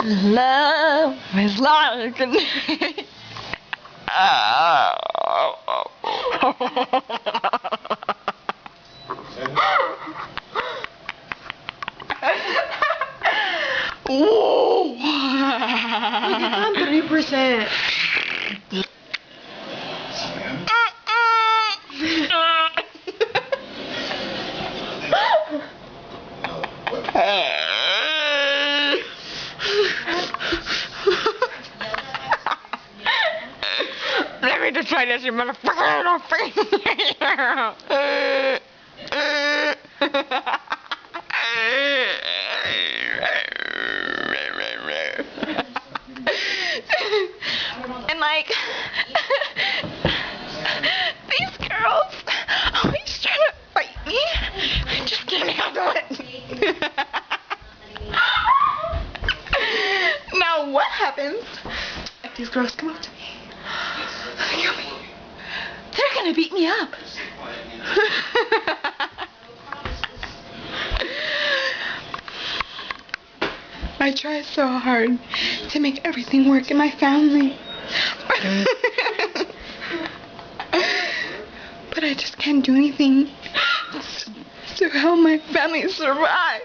Love is like a Whoa! Look, it's on 3%. Let me just try this, you motherfucker. And like, these girls always try to fight me. I just can't handle it. Now what happens if these girls come up to me? They're gonna beat me up. I try so hard to make everything work in my family. But I just can't do anything to help my family survive.